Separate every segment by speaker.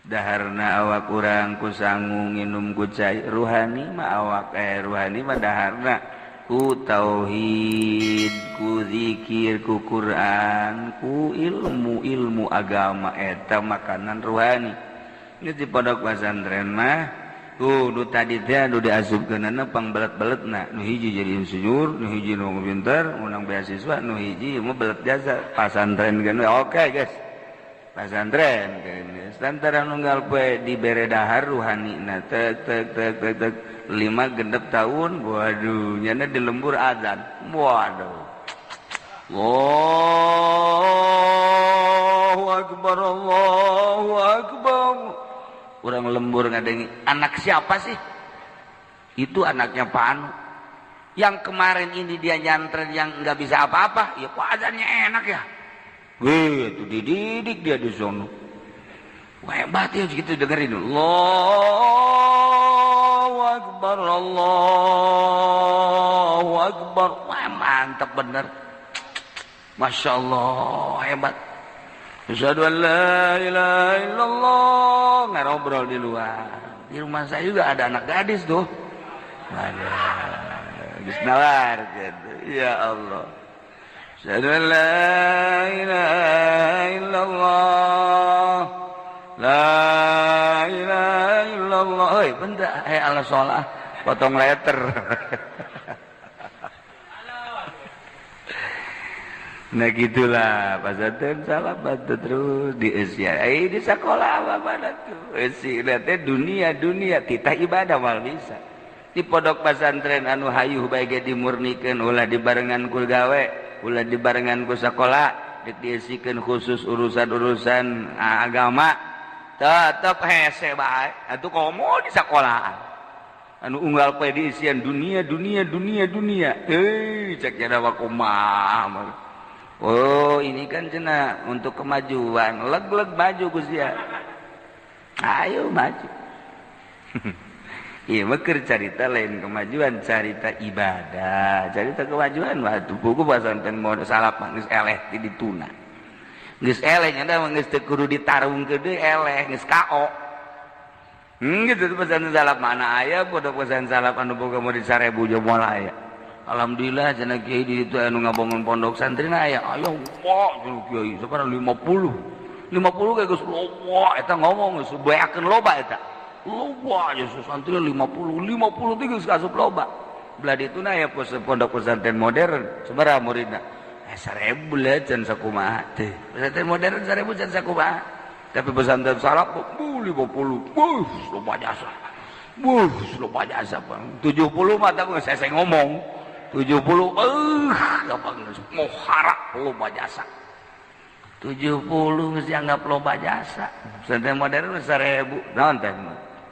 Speaker 1: daharna awak urang ku sangu nginum ku cai ruhani mah awak ruhani mah daharna ku tauhid ku zikir ku Quran ku ilmu agama eta makanan ruhani. Ini di pondok pesantren mah nu tadi teh nu diasupkeunana pangbelet-beletna nu hiji jadi insinyur nu hiji nu pinter menang beasiswa nu hiji mah belet jasa pesantren kan oke guys pesantren kan antara nunggal poe dibere dahar ruhanina tek 5 gendep tahun waduh nyana di lembur azan waduh Allahu akbar Allahu akbar urang lembur ngadengi anak siapa sih itu anaknya Pak Anu yang kemarin ini dia nyantren yang nggak bisa apa-apa ya kok azannya enak ya weh itu dididik dia di sono wah hebat ya gitu dengerin Allahu akbar Allahu akbar wah mantap bener Masya Allah hebat asyhadu an la ilaha illallah ngobrol di luar di rumah saya juga ada anak gadis tuh ada gadis nawar gitu ya Allah asyhadu an la ilaha illallah la ilaha illallah oi benda ala sholat potong letter nah gitulah pasantren salah bantu terus di usia di sekolah apa mana tuh usia nanti dunia titah ibadah mal bisa di pondok pesantren anu hayuh baik dimurnikeun ulah dibarengan ku gawe ulah dibarengan ku sekolah diisikeun khusus urusan agama tetep hese bae atuh komo di sekolahan anu unggal poe diisian dunia cek jada kumaha oh ini kan cenah untuk kemajuan leg maju Gusti ya ayo maju iya meukeun carita lain kemajuan carita ibadah carita kemajuan waktu buku pesantren mau salap geus eleh ti dituna geus eleh nya geus teu kudu ditarungkeun deui eleh geus KO gitu pesantren salap mana aya pondok pesantren salap anu boga mau di Sarebu Jomoal aya alhamdulillah cenah kiai di ditu anu ngabangun pondok santri aya aya wah kiai sekarang 50 ge geus loba eta ngomong geus beakeun loba eta loba ya santri 50 teh geus kasup loba belah dituna aya pondok pesantren modern sabaraha muridna 1000 lah can sakumaha teh pesantren modern 1000 can sakumaha tapi pesantren salaf 50 loba jasa loba jasa 70 mah tah geus saya ngomong 70 gampang mau harap loba jasa 70 geus dianggap loba jasa pesantren modern 1000 naon teh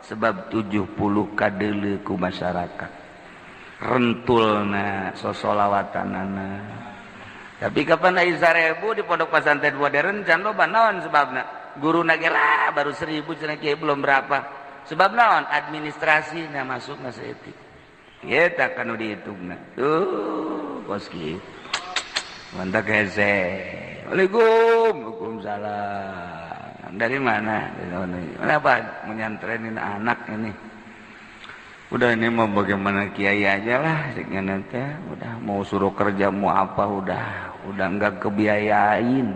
Speaker 1: sebab 70 kadeuleu ku masyarakat rentulna sosolawatanana tapi kapan aya 1000 di pondok pesantren modern can loba naon sebabna guruna ge lah baru 1000 cenah kieu belum berapa sebab naon administrasi na masukna saeutik eta kanu dihitungna tuh bos kieu mantap hese Waalaikumsalam dari mana kenapa menyantrenin anak ini udah ini mau bagaimana kiai aja lah dengan nanti udah mau suruh kerja mau apa udah enggak kebiayain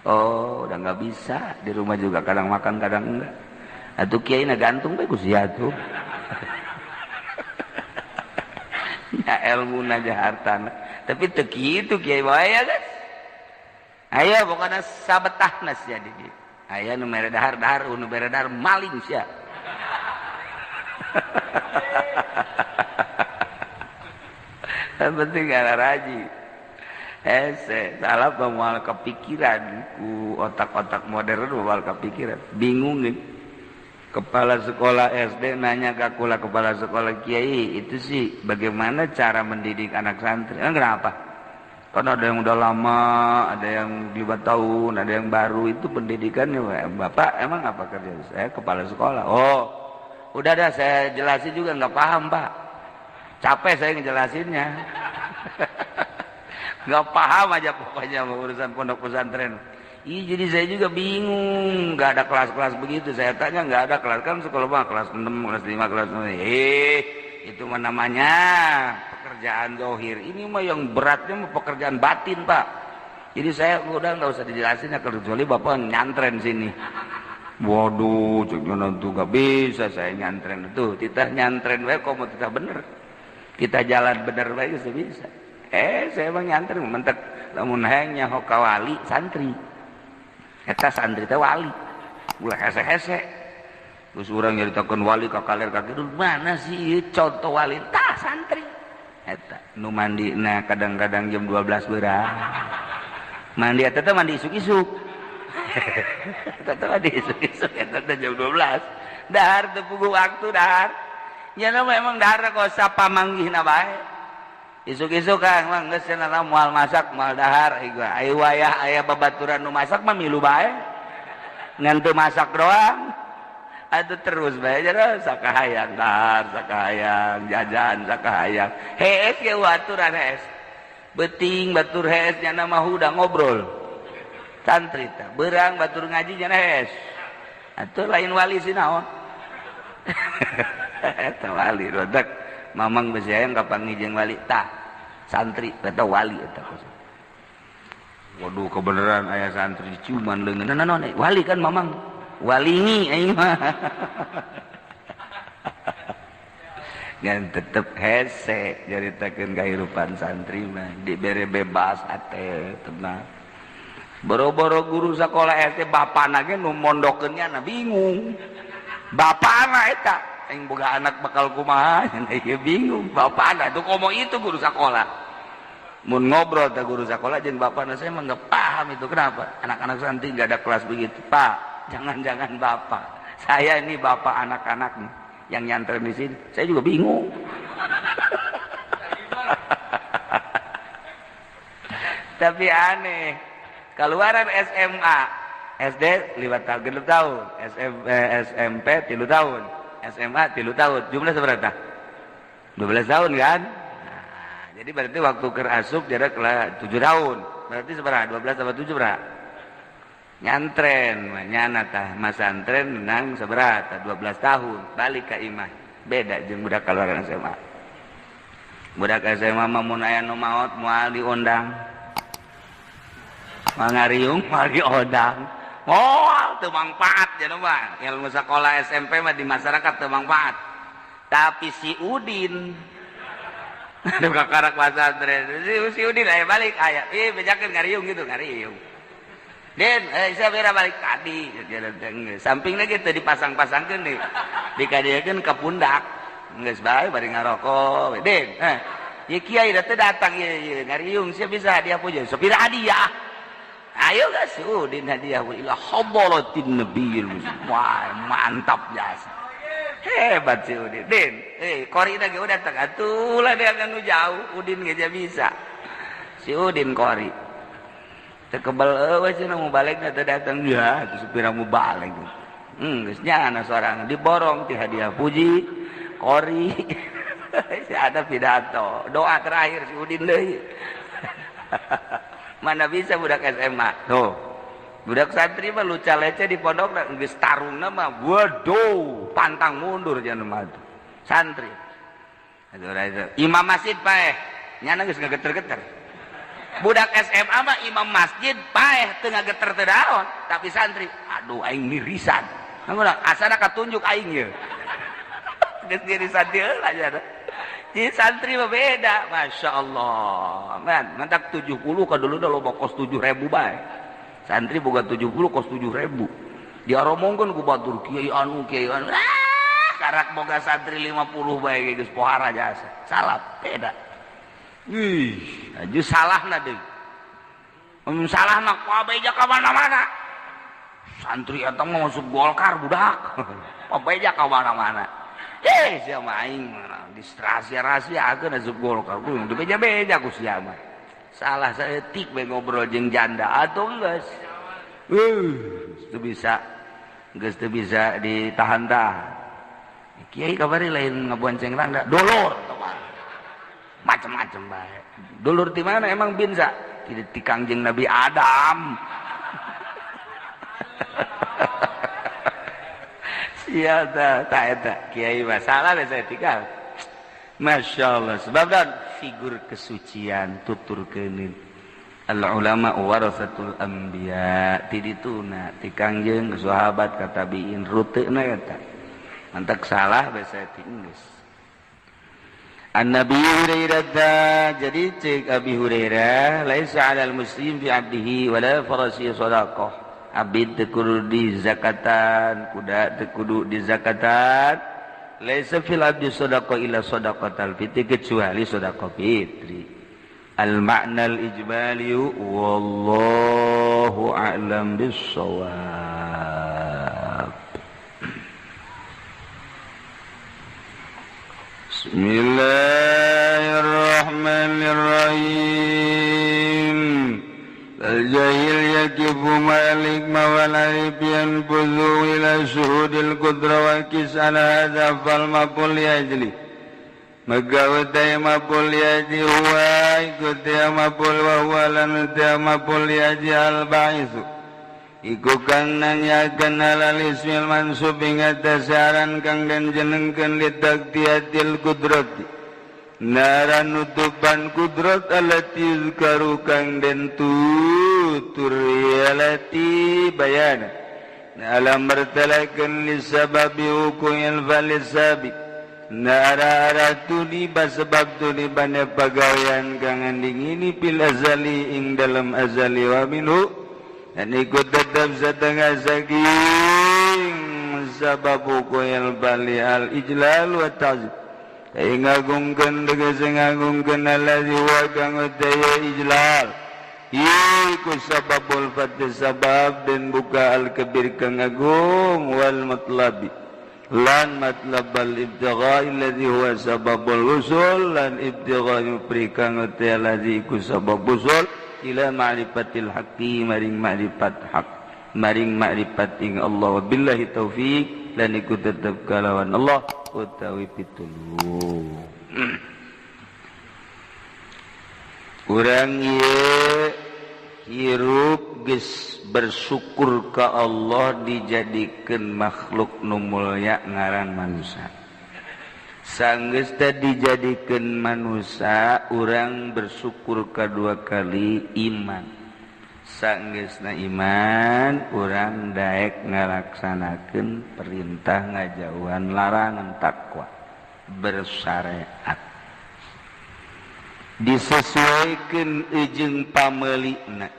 Speaker 1: oh udah enggak bisa di rumah juga kadang makan kadang enggak atuh kiai na gantung bae ku sia tuh ya ilmu naja hartana tapi teu kitu kiai bae ya guys aya pokona sabetahna sia di dieu aya nu mere dahar nu mere dahar maling sia yang penting ada raji salah moal kepikiran ku otak-otak modern moal kepikiran bingung nih kepala sekolah SD nanya ke kepala sekolah kiai itu sih bagaimana cara mendidik anak santri kenapa karena ada yang udah lama ada yang 5 tahun ada yang baru itu pendidikannya bapak emang apa kerja saya kepala sekolah oh udah dah saya jelasin juga nggak paham pak capek saya ngejelasinnya nggak paham aja pokoknya urusan pondok pesantren Iya, jadi saya juga bingung, nggak ada kelas-kelas begitu. Saya tanya nggak ada kelas, kan sekolah mah kelas 6, kelas 5, kelas 6. Itu mah namanya pekerjaan zahir. Ini mah yang beratnya mah pekerjaan batin, Pak. Jadi saya udah nggak usah dijelasin ya, kecuali Bapak nyantren sini. Waduh, ceknya nanti nggak bisa saya nyantren itu. Kita nyantren wae kok mau kita bener. Kita jalan bener wae bisa. Saya emang nyantren mentek lamun hayangnya hokawali santri. Eta santri teh wali, ulah hese-hese. Terus orang nyaritakeun wali ka kaler ka kidul, mana sih contoh wali? Tah santri. Eta nu mandina kadang-kadang jam 12 beurang. Mandi eta teh mandi isuk-isuk. Eta teh mandi isuk-isuk eta teh jam 12. Dahar teu puguh waktu dahar. Nya memang dahar kok sapa manggihna bae. Isuk-isuk Kang mah geus cenah moal masak moal dahar aya wayah aya babaturan nu masak mah milu bae. Ngan teu masak doang. Atuh terus bae jero sakahayang dahar, sakahayang jajan, sakahayang. Hees ge aturan hees. Beuting batur hees nya mah udah ngobrol. Santri teh beurang batur ngaji nya hees. Atuh lain wali sinaon. Eta wali rodak. Mamang besi hayang kapan ngijeng wali tah santri kata wali eta. Waduh kebenaran aya santri cuman leungeun naon wali kan mamang wali aing mah. Ngan tetep hese jaritakeun kahirupan santri mah dibere bebas ate tenang. Boro-boro guru sakola teh bapana ge nu mondokeun nya bingung. Bapana eta yang boga anak bakal kumaha ya bingung bapakna tuh komo itu guru sekolah mun ngobrol teh guru sekolah jeung bapakna saya mah nggak paham itu kenapa anak-anak santri nggak ada kelas begitu Pak jangan-jangan bapak saya ini bapak anak-anak nih yang nyanter di sini saya juga bingung. Tapi aneh keluaran SMA SD 5 tahun SMP 3 tahun SMA 3 tahun, jumlah seberapa? 12 tahun kan? Nah, jadi berarti waktu kerasup jarak 7 tahun. Berarti seberapa? 12 tambah 7 berapa? Nyantren, nyana tah mas santren menang seberapa? 12 tahun. Balik ke imah. Beda jeung budak keluaran SMA. Budak SMA mah mun aya nu maot moal diundang. Mangariung, moal diundang. Oh, teu mangpaat cenah mah. Ilmu sekolah SMP mah di masyarakat teu mangpaat. Tapi si Udin anu kakarak pasantren. Si Udin aya balik aya. Bejakeun ngariung gitu, ngariung. Den, saya bera balik tadi. Sampingna gitu dipasang-pasangkeun di kadiekeun ka pundak. Geus bae bari ngarokok. Den, ieu kiai teh datang ieu ngariung sia bisa hadiah puja. Sopir hadiah. Ayo guys, Udin hadiah ila habalatin nabiyil wah mantap jasa. Hebat si Udin. Den, korina ge udah tengah atuh lah dia anu jauh, Udin ge bisa. Si Udin kori. Teu kebal eueuh cenah mau balikna teh datang ya, teu supira mau balik. Geus nya ana sorang diborong ti hadiah puji, kori. Si ada pidato, doa terakhir si Udin deui. Mana bisa budak SMA tuh budak santri mah luca lece di pondok geus tarungna mah waduh pantang mundur jangan mah santri imam masjid paeh nyana geus ngageter-geter budak SMA mah imam masjid paeh teu ngageter teu daon tapi santri aduh aing mirisan asana katunjuk aing ye geus mirisan heula nya jadi santri mah beda, masya Allah. Man, mantak 70 kan dulu dah loba kos 7.000 bae. Santri boga 70 kos 7.000. Dia romongkeun ku batur kiai anu. Karak boga santri 50 bae geus pohara jasa. Salah beda. Aju salahna deui. Salahna pabeja ka mana-mana. Santri eta mah masuk Golkar budak. Pabeja ka mana-mana. Siapa aing distrasia-rasia akeun asup Golkar ku teu beja-beja ku sia mah. Salah saeutik bae ngobrol jeung janda atuh geus. Teu bisa. Geus teu bisa ditahan-tahan. Kiai kabari lain ngabonceng rangga, dolor teman. Macem-macem bae. Dolor di mana emang binsa? Ti Kangjeng Nabi Adam. Iya tak eta kiai masalah saya tinggal. Masya Allah sebab dan figur kesucian tuturkeun al ulama warasatul anbiya ti dituna ti kangjeng sahabat ka tabiin ruteuna eta antak salah basa ti geus an Nabi Hurairah jadi cek Abi Hurairah laisa 'alal muslim fi 'abdihi wala farasi shadaqah abid teu kudu di zakatan kuda teu kudu di zakatan laisa fil abdi shadaqah illa shadaqatal fitri kecuali shadaqah fitri al ma'na al ijmali wallahu a'lam bissawab. Bismillahirrahmanirrahim. Al-jahil yakifu ma'alik mawal arif yanfudu ila syuhudil kudra wa kis'ala hadha fal maqul yajli magawatay maqul yajli huwa ikutya maqul wa huwa lanutya maqul yajli al-ba'isu iku kang nanyakan halal ismil mansub ingat dasaran kang dan jenengkan litaktiatil kudrati nara nutupan kudrat alati yuzkaru kang den tutur alati bayana alam bertalakan lisababi hukuyil falisabi nara aratu liba sebab tu libanya pagawian kang anding ini pil azali ing dalam azali wa minhu dan ikut tetap setengah saking sabab hukuyil fali al ijlal wa ta'zim ngagungkeun tegese ngagungkeun allazi wa kang utaya ijlal iku sababul fatih sabab dan buka al kabir kang agung wal matlabi lan matlab al ibtigha allazi huwa sababul usul lan ibtigha yupri kang utaya allazi iku sabab usul ila ma'rifatil haqqi maring ma'rifat hak maring ma'rifat ing Allah wabillahi taufik lan iku tetep kalawan Allah utawi pituluh. Urang ieu hirup geus bersyukur ka Allah dijadikeun makhluk nu mulya ngaran manusia. Sanggeus teh dijadikeun manusia urang bersyukur kadua kali iman. Sanggeusna iman urang daek ngalaksanakeun perintah ngajauhan larangan takwa bersyariat disesuaikeun jeung pameulina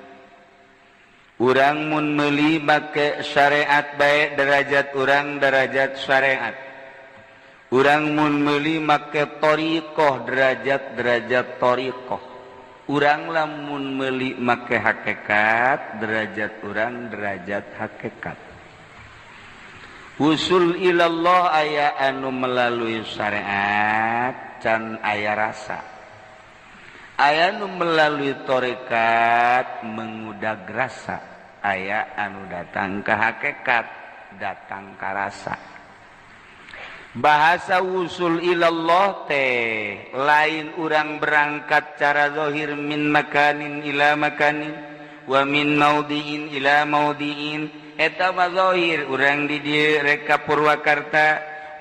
Speaker 1: urang mun meuli make syariat bae derajat urang derajat syariat urang mun meuli make thariqah derajat thariqah urang lamun meuli make hakikat derajat urang derajat hakikat usul ilallah aya anu melalui syariat can aya rasa aya anu melalui tarekat mengudag rasa aya anu datang ke hakikat datang ka rasa bahasa usul ilallah teh lain urang berangkat cara zahir min makanin ila makanin wa min maudiin ila maudiin eta mah zahir urang di dieu reka Purwakarta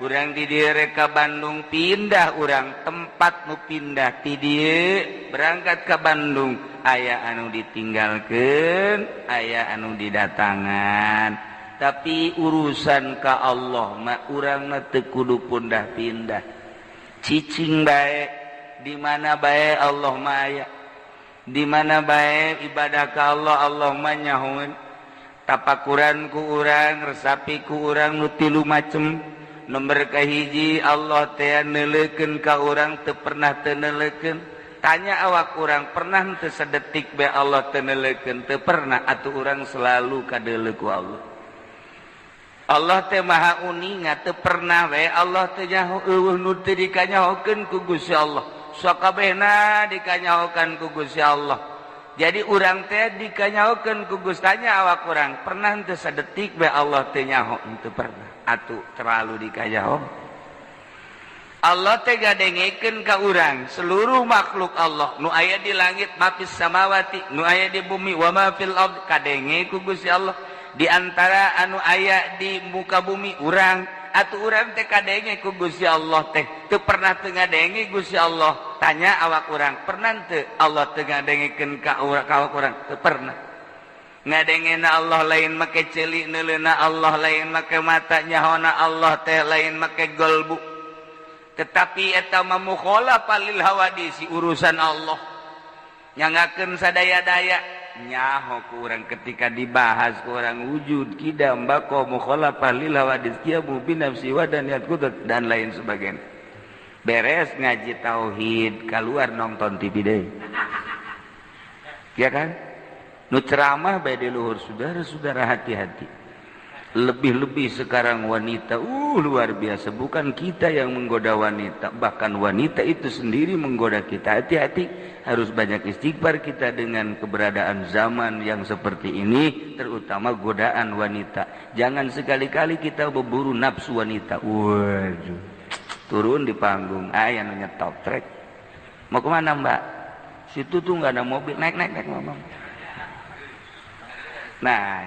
Speaker 1: urang di dieu reka Bandung pindah urang tempat nu pindah ti dieu berangkat ke Bandung aya anu ditinggalkeun aya anu didatangan tapi urusan ka Allah mah urang na teu kudu pindah-pindah cicing bae di mana bae Allah mah aya di mana bae ibadah ka Allah Allah mah nyahoeun tapakuran ku urang resapi ku urang nu tilu macem nomor kahiji Allah teh neuleukeun ka urang teu pernah teu neuleukeun tanya awak urang pernah teu sadetik bae Allah teu neuleukeun teu pernah atuh urang selalu kadeuleu ku Allah Allah teh maha uning teu pernah we Allah teh nyaho eueuh nu teu dikanyahokeun ku Gusti Allah sakabehna dikanyahokeun ku Gusti Allah jadi urang teh dikanyahokeun ku Gusti tanya awak urang pernah teu sadetik we Allah teh nyaho teu pernah atuh terlalu dikanyaho Allah teh gadengekeun ka urang seluruh makhluk Allah nu aya di langit mapis samawati nu aya di bumi wa ma fil ard kadenge ku Gusti Allah di antara anu aya di muka bumi urang atuh urang teh kadenge ku Gusti Allah teh teu pernah teu ngadenge Gusti Allah. Tanya awak urang, pernah teu Allah teu ngadengikeun ka awak urang? Teu pernah. Ngadengena Allah lain make ceuli neuleuna Allah lain make mata nyahona Allah teh lain make golbu. Tetapi eta mah mukhalafah lil hawadisi urusan Allah. Nyangakeun sadaya-daya nyaho ku urang ketika dibahas ku urang wujud kidam bako mukhalafah lil hawadis qiyamu bi nafsi wa daniyat qudat dan lain sebagainya. Beres ngaji tauhid keluar nonton TV deui. Ya kan? Nu ceramah bae di luhur saudara-saudara hati-hati. Lebih-lebih sekarang wanita luar biasa, bukan kita yang menggoda wanita, bahkan wanita itu sendiri menggoda kita. Hati-hati, harus banyak istighfar kita dengan keberadaan zaman yang seperti ini, terutama godaan wanita. Jangan sekali-kali kita berburu nafsu wanita. Waduh, turun di panggung, anu nyetop trek. Mau kemana mbak? Situ tuh nggak ada mobil, naik ngomong. Nah,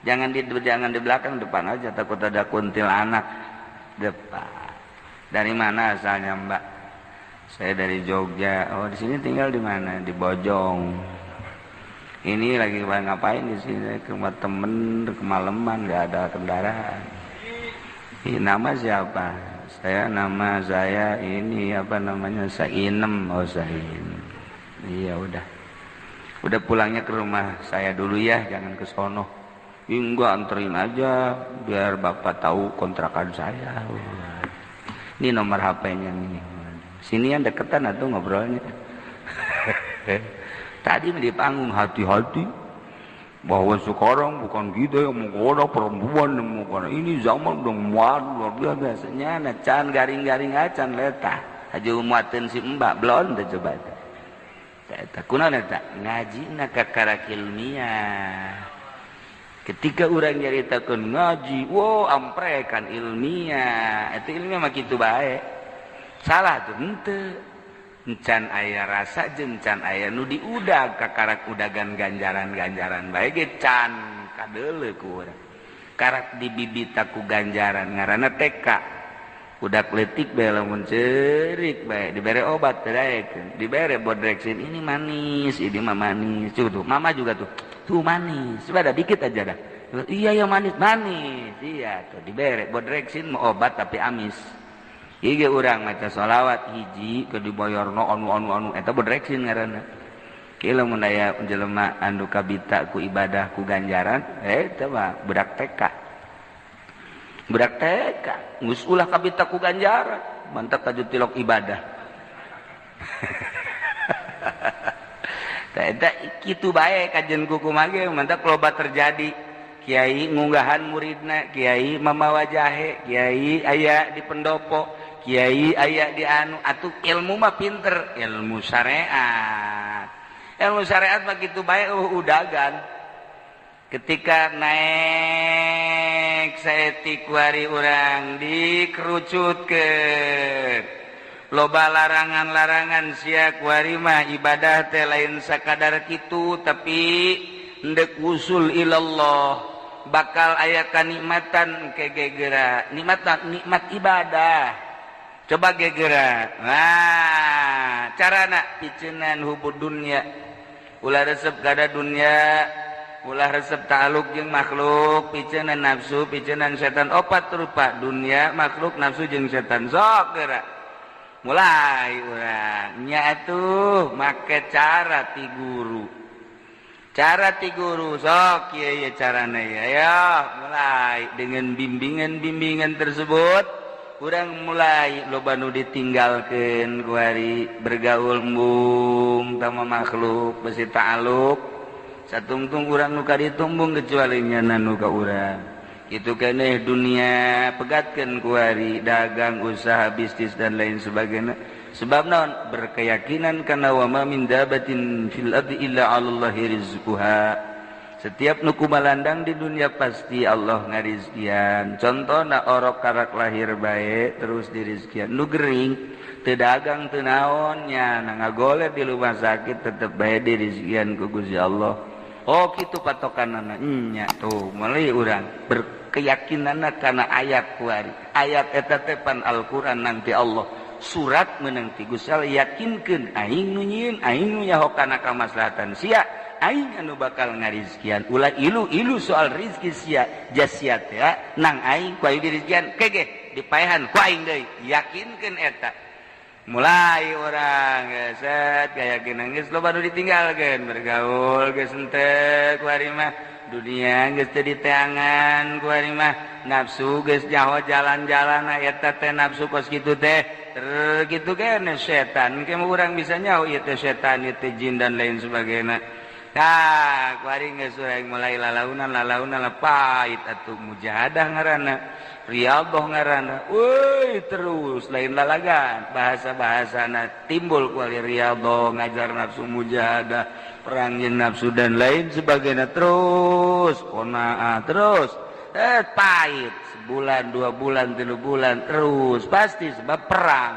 Speaker 1: jangan di belakang, depan aja, takut ada kuntilanak depan. Dari mana asalnya mbak? Saya dari Jogja. Oh, di sini tinggal di mana? Di Bojong. Ini lagi ngapain di sini? Ke rumah temen, kemalaman, nggak ada kendaraan. Ini nama siapa? Nama saya ini apa namanya? Sainem. Oh, Sainem. Iya udah pulangnya ke rumah saya dulu ya, jangan ke sono. Enggak, anterin aja biar bapak tahu kontrakan saya. Ini nomor HP-nya nih. Sini yang deketan atau ngobrolnya. Tadi di panggung hati-hati bahwa sekarang bukan kita yang menggoda perempuan, bukan ini zaman udah muat luar biasanya. Nah, can garing-garing acan letah. Aja umuatin si mbak belum dah coba. Tak kunaon eta ngaji na kakara ilmiah. Ketika orang nyaritakeun ngaji, wow amprekan ilmiah. Eta ilmiah mah kitu bae. Salah tuh henteu. Encan aya rasa jeung can aya nu diudag kakarak udagan ganjaran-ganjaran bae ge can kadeuleu ku urang. Karak dibibita ku ganjaran ngaranna TK. Udah kletik bae lamun ceurik bae dibere obat tadaekeun dibere bodreksin ini manis ini mah manis tuh mama juga tuh manis coba ada dikit aja dah iya ya manis iya tuh dibere bodreksin mau obat tapi amis ieu urang maca sholawat hiji ke dibayarna anu eta bodreksin ngaranna ieu lamun aya jelema anu kabita ku ibadah ku ganjaran eta mah budak TK ngus ulah kabita ku ganjaran mantap tajud tilok ibadah. Eta kitu bae kajen kuku mage mantap loba terjadi kiai ngunggahan muridna kiai mamawa jahe kiai aya di pendopo kiai aya di anu atuh ilmu mah pinter ilmu syariat mah kitu bae udagan. Ketika naik saeutik wari urang dikerucutkeun loba larangan-larangan sia kuari mah ibadah teh lain sakadar kitu tapi endek usul ilallah bakal aya kanikmatan ke gegera nikmat ibadah coba gegera nah carana piceunnan hubud dunya ulah resep kada dunya ulah resep ta'aluk jeung makhluk piceunnan nafsu piceunnan setan opat rupa dunia makhluk nafsu jeung setan sok geura mulai urang nya atuh make cara ti guru sok kieu ya carana ya mulai dengan bimbingan tersebut urang mulai loba nu ditinggalkeun ku ari bergaul embung tama makhluk besi ta'aluk satungtung urang nu kaditumbung kecuali nyana nu ka urang kitu keneh dunia pegatkeun ku ari dagang usaha bisnis dan lain sebagainya sebab naon berkeyakinan kana wa ma min dabatin fil ardi illa 'alallahi rizquha setiap nu kumalandang di dunia pasti Allah ngarizkian contona orok karak lahir bae terus dirizkian nu gering teu dagang teu naon nya ngagole di rumah sakit tetep bae dirizkian ku Gusti Allah Oh gitu patokanana nya tuh mulai urang berkeyakinanna kana ayat kuari ayat eta teh pan Al-Qur'an nanti Allah surat meunang ti Gusti Allah yakinkeun aing nu nyieun aing nu nyaho kana kamaslahatan sia aing anu bakal ngarizkian ulah ilu soal rizki sia jasiat ya nang aing ku aing dirizkian kege dipaehan ku aing deui yakinkeun eta mulai orang set keyakinan geus loba nu ditinggalkeun bergaul geus henteu ku ari mah dunia geus teu diteangan ku ari mah nafsu geus nyaho jalan-jalan eta teh nafsu kos kitu teh kitu keneh setan ke urang bisa nyaho ieu teh setan ieu teh jin dan lain sebagainya tah ku ari geus urang mulai lalaunan pait atuh mujahadah ngaranna riyadhah ngaranna euy terus lain lalagan bahasa-bahasana timbul ku ari riyadhah ngajar nafsu mujahadah perangin nafsu dan lain sebagainya terus qanaah terus pahit sebulan 2 bulan 3 bulan terus pasti sebab perang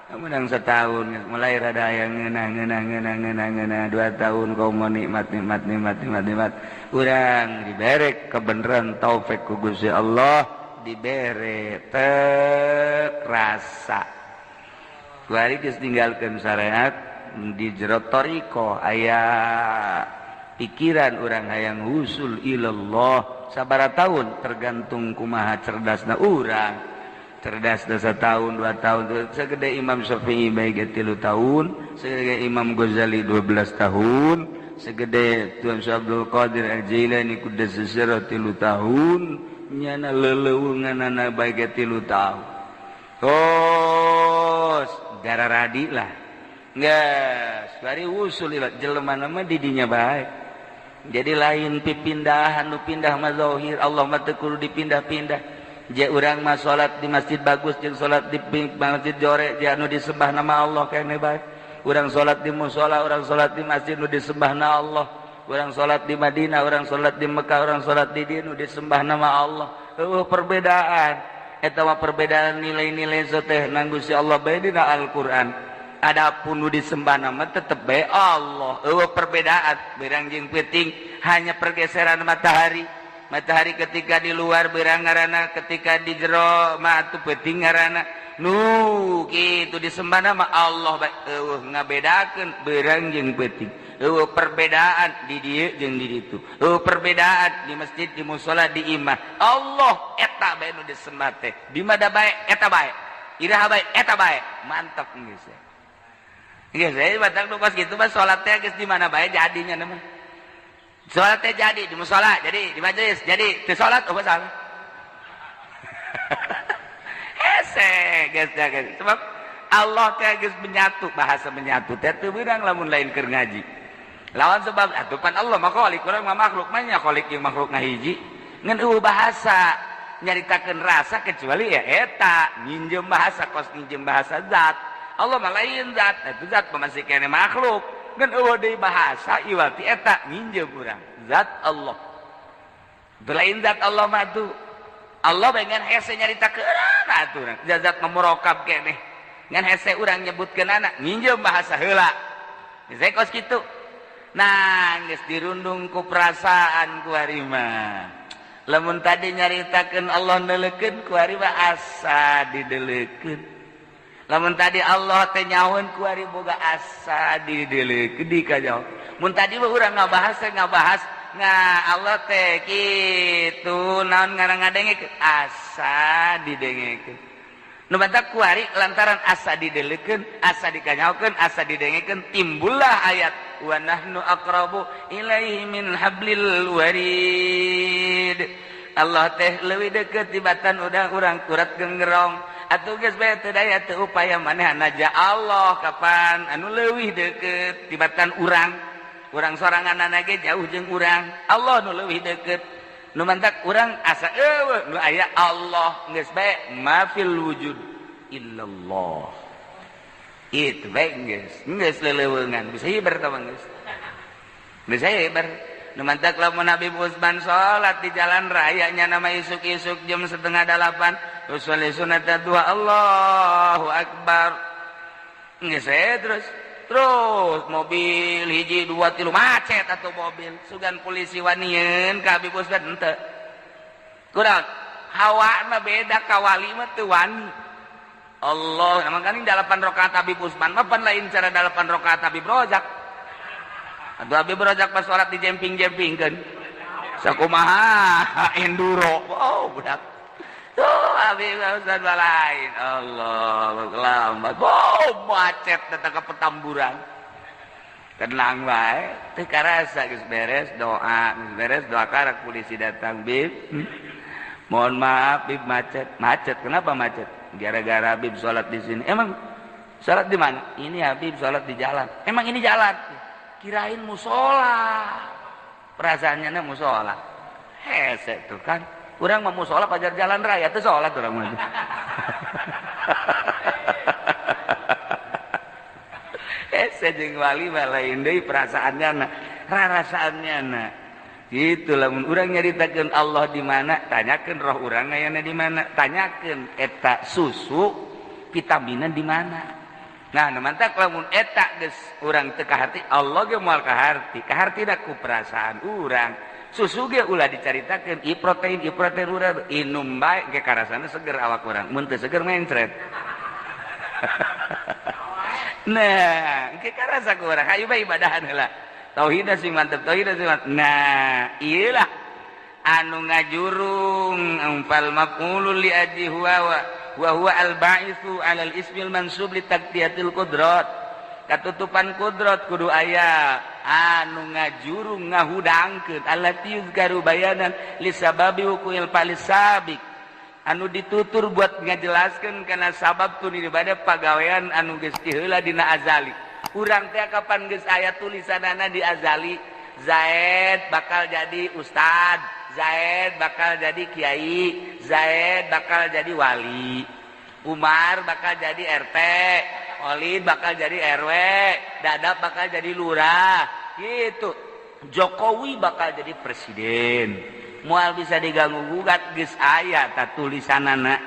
Speaker 1: menang setahun mulai rada yang ngeunah 2 tahun kau mau nikmat urang diberek kebenaran taufik ku Gusti Allah dibere terasa kuari geus tinggalkeun syariat di jero thariqah aya pikiran urang hayang husul ilallah sabaraha taun tergantung kumaha cerdasna urang cerdasna setahun 2 tahun segede Imam Syafi'i bae 3 tahun segede Imam Ghazali 12 tahun segede Tuan Syekh Abdul Qadir Al-Jailani kudas sesera 3 tahun nyana leleuweunganana bae 3 tahun tos gara radi lah geus bari usul jelema mah di dinya bae jadi lain pipindahan nu pindah mah zahir Allah mah teu kudu dipindah-pindah je urang mah salat di masjid bagus jeung salat di masjid jore je anu disembah nama Allah keneh bae urang salat di mushola urang salat di masjid nu disembahna Allah urang salat di Madinah urang salat di Mekah urang salat di dieu nu disembah nama Allah perbedaan eta mah perbedaan nilai-nilai teh nang Gusti Allah bae dina Al-Qur'an adapun nu disembah nama tetep bae Allah perbedaan berang jeung peuting hanya pergeseran matahari ketika di luar berang ngaranna ketika di jero mah atuh peuting ngaranna nu kitu disembah nama Allah bae ngabedakeun berang jeung peuting perbedaan di dieu jeung di ditu perbedaan di masjid di mushola di imah Allah eta bae nu disembah teh di mana bae eta bae iraha bae eta bae mantap geus geus batak nu pas kitu mah salat teh geus di mana bae jadinya mah salat teh jadi di mushola jadi di majelis jadi teu salat salah hese geus sebab Allah teh geus menyatu bahasa menyatu teh teu beurang lamun lain keur ngaji lawan sebab atupan Allah mah khaliq urang mah makhluk mah nya khaliq jeung makhluk ngahiji ngan eueuh bahasa nyaritakeun rasa kecuali ya eta nginjem bahasa kos nginjem bahasa zat Allah mah lain zat eta zat masih kene makhluk ngan eueuh deui bahasa iwati eta nginjem urang zat Allah lain zat Allah mah tuh Allah pengen hese nyaritakeun atuh zat mah murokab keneh ngan hese urang nyebutkeun anak nginjem bahasa heula geus kos kitu nah geus dirundung ku perasaan ku ari mah lamun tadi nyaritakeun Allah neuleukeun ku ari mah asa dideuleukeun lamun tadi Allah teh nyahoeun ku ari boga asa dideuleukeun dikajaw mun tadi mah urang ngabahas Allah teh kitu naon ngadengekeun asa didengekeun nu batak ku ari lantaran asa dideuleukeun asa dikanyaokeun asa didengekeun timbullah ayat wa nahnu aqrabu ilaihi min hablil warid Allah teh leuwih deukeut tibatan urang kurat genggerong atuh geus bae teu daya teu upaya manehna ja Allah kapan anu leuwih deukeut tibatan urang soranganna ge jauh jeung urang Allah nu leuwih deukeut nu mantak urang asa eueuh nu aya Allah geus bae ma fil wujud illallah itu bae geus leuleungan bisa hibar tah geus bisa hibar nu mantak lamun Nabi Usman salat di jalan raya nya nama isuk-isuk jam 7:30 usolli sunat duha Allahu akbar geus terus terus mobil hiji 2 3 macet atau mobil sugan polisi wanieun ka Habib Usman henteu kurang hawa mah beda kawali mah teu wani Allah emang kan 8 rakaat Habib Usman mah pan lain cara 8 rakaat Habib Rojak atuh Habib Rojak pas salat di jemping-jempingkeun sakumaha enduro oh budak tuh Habib Usman lain Allah lambat oh macet datang ke Petamburan tenang wae teu karasa geus beres doa karak polisi datang Bib mohon maaf Bib macet kenapa macet gara-gara Habib sholat di sini emang sholat di mana ini Habib sholat di jalan emang ini jalan kirain musola perasaannya musola hese tuh kan urang mah musola pajar jalan raya teu sholat urang mah hese jeung wali mah lain deui perasaannya rarasaannya gitu lamun urang nyaritakeun Allah di mana tanyakeun roh urang aya di mana tanyakeun eta susu vitamina di mana nah mantap lamun eta geus urang teu kaharti Allah ge moal kahartina ku perasaan urang susu ge ulah dicaritakeun protein urang inum bae ge karasana seger awak urang mun teu seger mencret nah ge karasa ku urang hayu bae ibadahan heula tauhid sing mantep nah iyalah anu ngajurung fal maqulul li aji huwa al-ba'itsu 'alal ismil mansub li taqdiyatil qudrat katutupan kudrat kudu aya anu ngajurung ngahudangkeun allati yuzkaru bayanan li sababi hukumil palisabik anu ditutur buat ngajelaskeun kana sabab tun ibadah pagawean anu geus heula dina azali urang teh kapan geus aya tulisanana di azali Zaid bakal jadi ustad Zaid bakal jadi kiai Zaid bakal jadi wali Umar bakal jadi RT Olid bakal jadi RW Dadap bakal jadi lurah gitu Jokowi bakal jadi presiden moal bisa diganggu gugat geus aya ta tulisanana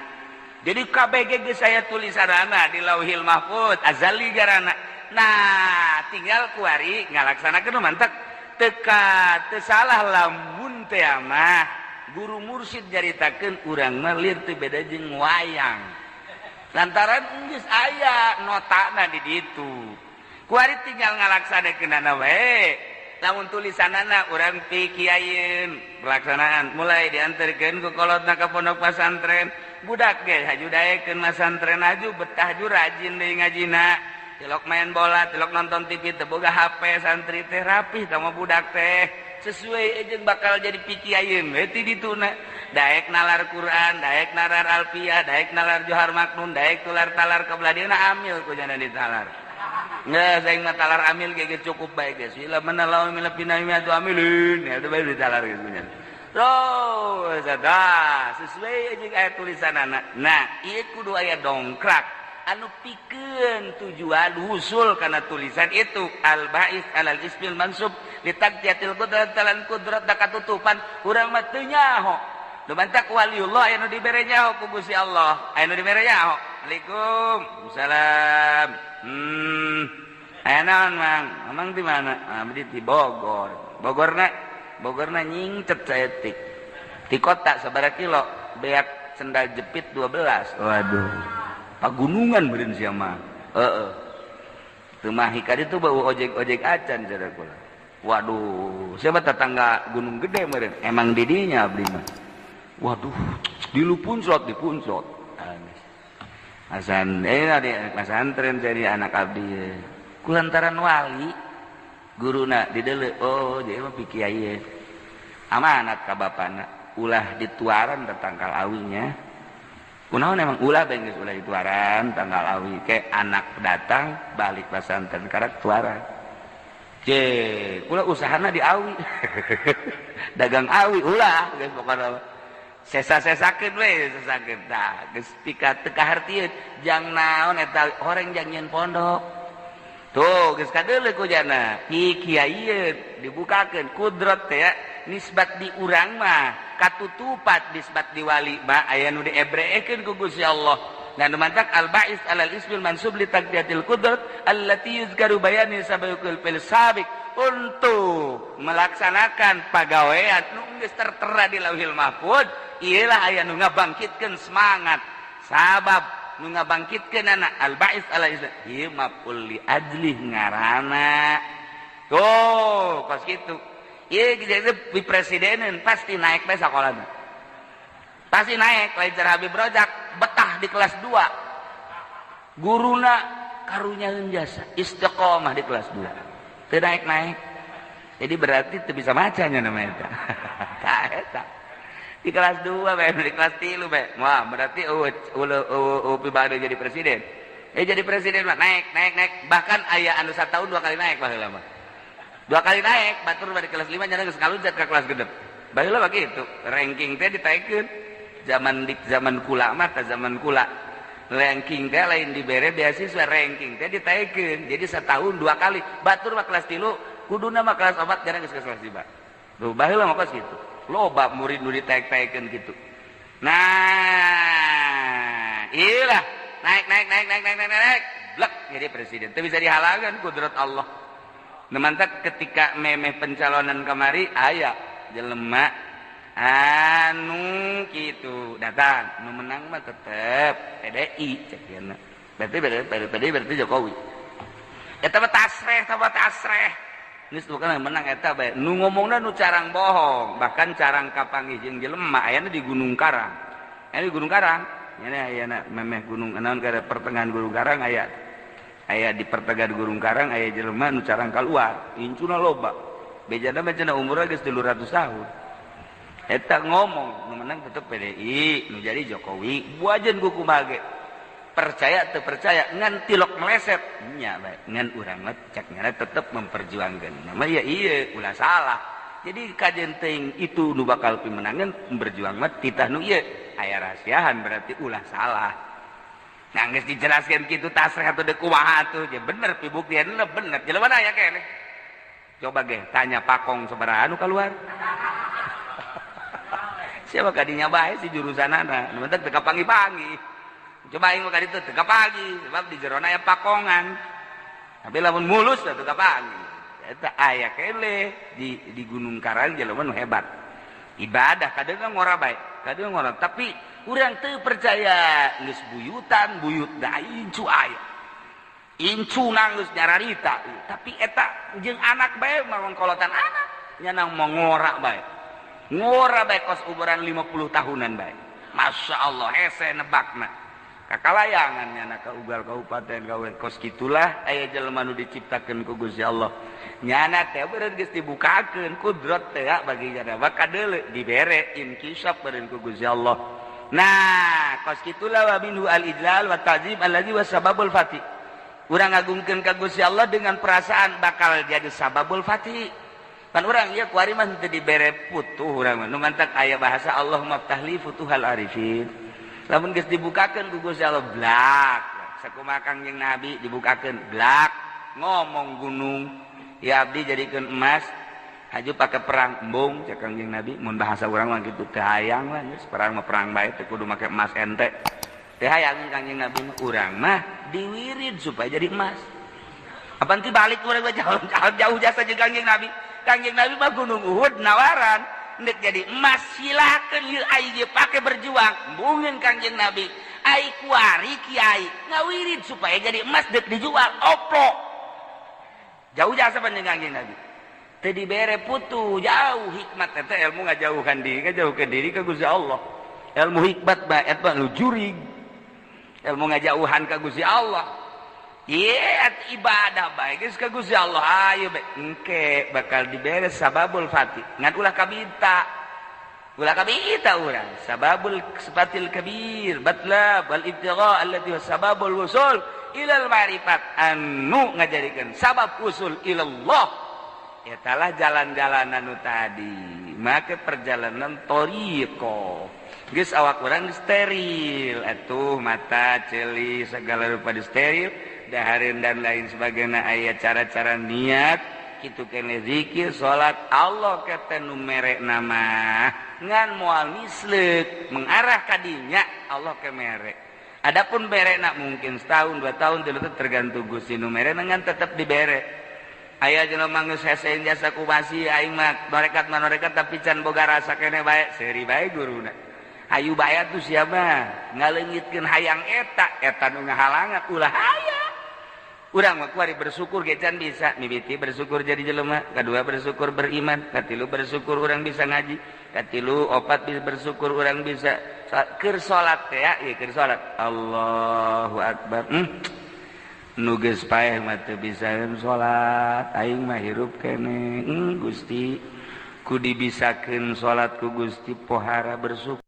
Speaker 1: jadi KBG geus aya tulisanana di Lauhil Mahfuz azali garana nah tinggal kuari ngalaksanakeun mantap teka teu salah lamun teh mah guru mursyid jaritakeun urang mah lir teu beda jeung wayang lantaran geus aya notana di ditu kuari tinggal ngalaksanakeunana wae lamun tulisanana urang pikiayeun pelaksanaan mulai diantarkeun ku kolotna ka pondok pesantren budak ge haju daekeun pesantren aju betah ju rajin deui ngajina tilok main bola, tilok nonton TV, teu boga HP, santri teh rapih sama budak teh sesuai jeung bakal jadi pikiayeun we ti dituna daek nalar Quran, daek nalar Alfiyah, daek nalar Johar Maknun, daek tular talar kebeladieuna amil ku jana ditalar nggak saing mah talar amil ge cukup bae geus ila manalau mila pinami atu amilun ya teu bae ditalar geus nya terus ada sesuai jeung aya tulisanana nah ieu kudu aya dongkrak anu pikeun tujuan husul kana tulisan itu al-ba'its 'alal ismil mansub li taqdiyatil qudrat talan qudrat da katutupan urang mah teu nyaho nu bantak waliullah aya nu dibere nyaho ku Gusti Allah aya nu dibere nyaho Waalaikumsalam aya naon mang di mana di Bogorna nyingcet saeutik di kota sabaraha kilo beak sendal jepit 12 waduh pagunungan beureun sia mah teu mah hikadi teh bau ojek acan cara kula waduh siapa tetangga gunung gede meureun emang di dinya abdi mah waduh dilupunsot asan ade pesantren jadi anak abdi kulantaran wali guruna dideuleu oh jadi mah pikiaye amanat ka bapana ulah dituaran tetangkal awinya kunaon emang ulah bae geus ulah dituaran tanggal awi ke anak datang balik pesantren karak tuaran kula usahana di awi dagang awi ulah geus pokona sesa-sesakeun we sesakeun tah geus pika teu kahartieun jang naon eta horeng jang nyeun pondok tuh geus kadeuleu ku jana kiaieun dibukakeun kudrat teh ya nisbat di urang mah katutupat nisbat di wali mah aya nu diebreekeun ku Gusti Allah dan mantak al-ba'is alal ismil mansub li taqdiyatil qudrat allati yuzkaru bayani sabaqul fil sabiq untuk melaksanakan pagawean nu geus tertera di Lauhil Mahfuz ialah aya nu ngabangkitkeun semangat sabab nu ngabangkitkeun anak al-ba'is alal ismil ieu maf'ul li ajli ngaranna tuh kos kitu ieu jadi presiden pasti naik bae sakolana pasti naik lain cara Habib Rojak betah di kelas 2 guruna karunyaeun jasa istiqomah di kelas 2 teu naik-naik jadi berarti teu bisa macanya namanya eta tah eta di kelas 2 bae di kelas 3 bae wah berarti upi bade jadi presiden jadi presiden mah naik bahkan aya anu satahun 2 kali naik baheula mah 2 kali naik batur bade kelas 5 nya geus kaluncat ka kelas genep baheula begitu ranking teh ditaikeun zaman kula mah teh zaman kula ranking teh lain dibere beasiswa ranking teh ditaikeun jadi setahun 2 kali batur mah kelas 3 kuduna mah kelas 4 jarang geus kelas 5 tuh baheula mah kos kitu loba murid nu ditaek-taekeun kitu nah iyalah naik blek jadi presiden teu bisa dihalangan kudrat Allah nemantak ketika memeh pencalonan kemari aya jelema anu gitu datang nu menang mah tetep PDI cek yeuna berarti Jokowi eta mah tasreh geus bukan menang eta bae nu ngomongna nu carang bohong bahkan carang kapanggih jeung jelema ayana di Gunung Karang di Gunung Karang ayana memeh gunung naon ka pertengahan Gunung Karang aya di pertengahan Gunung Karang aya jelema nu carang kaluar incuna loba bejana mah cenah umurna geus 300 tahun eta ngomong nu menang tetep PDI nu jadi Jokowi buajeun ku kumaha ge percaya teu percaya ngan tilok meleset nya bae ngan urang mah cek ngana tetep memperjuangkeun nama ya ieu ulah salah jadi kajen teuing itu nu bakal pimenangan berjuang mah titah nu ieu aya rahasiahan berarti ulah salah nah geus dijelaskeun kitu tasreh atuh deuk kumaha atuh ya bener pibuktianna bener jelema aya keneh coba ge tanya Pakong sabaraha anu keluar siapa kadinya bae si jurusanana nu teh teu kapangi-pangi coba aing mah kaditu teu kapagi sebab di jerona aya pakongan tapi lamun mulus teu kapagi eta aya kele di Gunung Karang jelema nu hebat ibadah kadang ngora bae kadang ngora tapi urang teu percaya geus buyutan buyut da incu aya incu nanggeus nyararita tapi eta jeung anak bae mawon kolotan anak nya nang ngora bae kos umuran 50 tahunan bae masyaallah hese nebakna kakalayangan nyana ka ugal kabupaten gawe kos kitulah aya jelema nu diciptakeun ku Gusti Allah nyana teh beureun geus dibukakeun kudrat teh bagi jadaba kadeuleu dibere inkisaf beureun ku Gusti Allah nah kos kitulah wa minhu al ijlal wa ta'zim allazi wa sababul fatih urang ngagungkeun ka Gusti Allah dengan perasaan bakal jadi sababul fatih kan urang ieu kuari mah teu dibere putuh urang mah nu mantak aya bahasa Allahumma ftahli futuhal arifin lamun geus dibukakeun ku Gusti Allah blak sakumaha Kangjeng Nabi dibukakeun blak ngomong gunung ya abdi jadikeun emas haju pake perang embung cek Kangjeng Nabi mun bahasa urang mah kitu teu hayang lah geus perang mah perang bae teu kudu make emas ente teu hayang Kangjeng Nabi mah urang mah diwirid supaya jadi emas apaan ti balik urang jauh jasa jeung Kangjeng Nabi mah gunung Uhud nawaran nek jadi emas silakan yeu aing pake berjuang bungin Kangjeng Nabi ai kuari kiai ngawirid supaya jadi emas dek dijual opo jauh jasa panjang Kangjeng Nabi teu dibere putu jauh hikmat eta ilmu ngajauhkan diri ka Gusti Allah ilmu hikmat ba eta nu jurig ilmu ngajauhan ka Gusti Allah ibadah baik geus ka Gusti Allah ayo bae engke bakal dibere sababul fatih ngan ulah kabita urang sababul sifatil kabir batlab wal ibtigha allati sababul wusul ilal ma'rifat anu ngajadikeun sabab usul ilallah eta lah jalan-jalanan nu tadi make perjalanan thariqah geus awak urang steril atuh mata ceuli segala rupa steril dahareun dan lain sebagainya aya cara-cara niat kitu kene zikir salat Allah kata nu mere nama ngan moal misleuk mengarah ka dinya Allah ke mere Adapun berekna mungkin setahun 2 tahun itu tergantung Gusti nu merena ngan tetap dibere. Aya jelema geus hesein jasa ku basi aing mah norekat tapi can boga rasa kene bae seuri bae guruna. Ayu bae tuh siapa ngaleungitkeun hayang eta nu ngahalangan ulah aya. Urang mah kuari bersyukur ge can bisa mimiti bersyukur jadi jelema, kadua bersyukur beriman, katilu bersyukur urang bisa ngaji, katilu opat bisa bersyukur urang bisa keur salat teh ya, ieu keur salat. Allahu akbar. Nu geus paeh mah teu bisaeun salat, aing mah hirup keneh. Gusti ku dibisakeun salat ku Gusti pohara bersyukur.